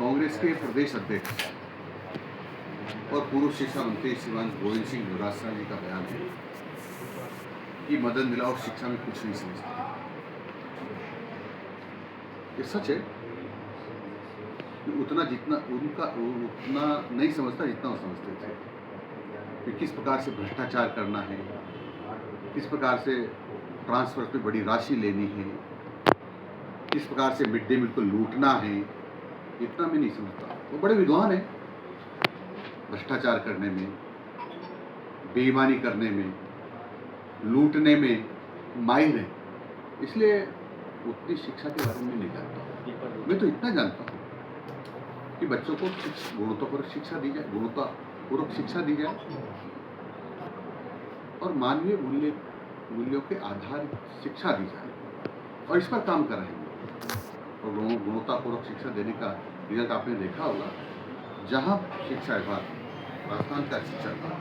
कांग्रेस के प्रदेश अध्यक्ष और पूर्व शिक्षा मंत्री श्रीमान गोविंद सिंह डोटासरा जी का बयान है कि मदन मिलाओ शिक्षा में कुछ नहीं समझते। ये सच है कि उतना नहीं समझता जितना वो समझते थे कि किस प्रकार से भ्रष्टाचार करना है, किस प्रकार से ट्रांसफर पे बड़ी राशि लेनी है, किस प्रकार से मिड डे मील को लूटना है, इतना मैं नहीं समझता। वो बड़े विद्वान हैं भ्रष्टाचार करने में, बेईमानी करने में, लूटने में माहिर है, इसलिए उतनी शिक्षा के बारे में नहीं जानता। मैं तो इतना जानता हूँ कि बच्चों को गुणवत्तापूर्वक शिक्षा दी जाए, गुणवत्तापूर्वक शिक्षा दी जाए और मानवीय मूल्यों के आधारित शिक्षा दी जाए, और इस पर काम कर रहे हैं। और गुणवत्तापूर्वक शिक्षा देने का रिजल्ट आपने देखा होगा। जहाँ शिक्षा विभाग, राजस्थान का शिक्षा विभाग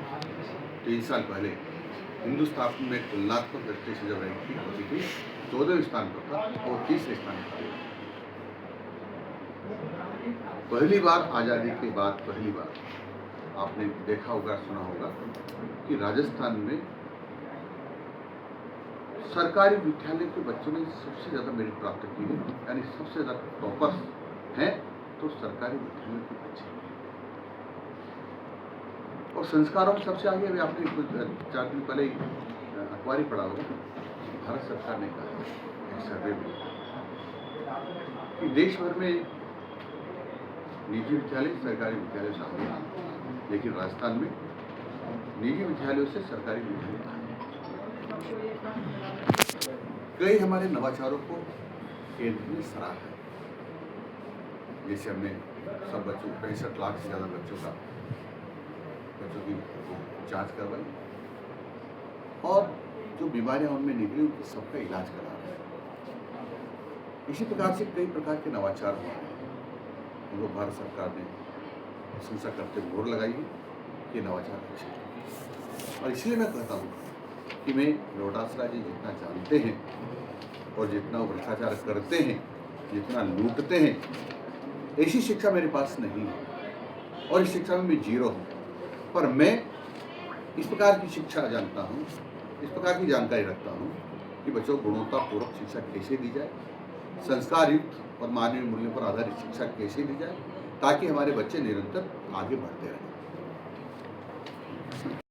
3 साल पहले हिंदुस्तान में तुलनात्मक दृष्टि से जब रैंकिंग होती थी 14वें स्थान पर था और 30वें स्थान पर। पहली बार आज़ादी के बाद पहली बार आपने देखा होगा, सुना होगा कि राजस्थान में सरकारी विद्यालय के बच्चों ने सबसे ज़्यादा मेरिट प्राप्त की है, यानी सबसे ज़्यादा टॉपर्स हैं तो सरकारी विद्यालय के बच्चे। और संस्कारों में सबसे आगे भी आपने कुछ 4 दिन पहले अखबार ही पढ़ा होगा, भारत सरकार ने कहा एक सर्वे में कि देश भर में निजी विद्यालय सरकारी विद्यालय शामिल हैं, लेकिन राजस्थान में निजी विद्यालयों से सरकारी विद्यालय आगे। कई हमारे नवाचारों को केंद्र ने सराहा है। जैसे हमने सब बच्चों 65 लाख से ज़्यादा बच्चों की जांच करवाई और जो बीमारियां उनमें निकली उनकी सबका इलाज करा रहे हैं। इसी प्रकार से कई प्रकार के नवाचार हुए हैं, उनको भारत सरकार ने प्रशंसा करते मोहर लगाई है कि नवाचार अच्छे हैं। और इसलिए मैं कहता हूँ कि मैं डोटासरा जी जितना जानते हैं और जितना वो भ्रष्टाचार करते हैं, जितना लूटते हैं, ऐसी शिक्षा मेरे पास नहीं है और इस शिक्षा में मैं जीरो हूँ। पर मैं इस प्रकार की शिक्षा जानता हूँ, इस प्रकार की जानकारी रखता हूँ कि बच्चों को गुणवत्तापूर्वक शिक्षा कैसे दी जाए, संस्कार युक्त और मानवीय मूल्यों पर आधारित शिक्षा कैसे दी जाए, ताकि हमारे बच्चे निरंतर आगे बढ़ते रहें।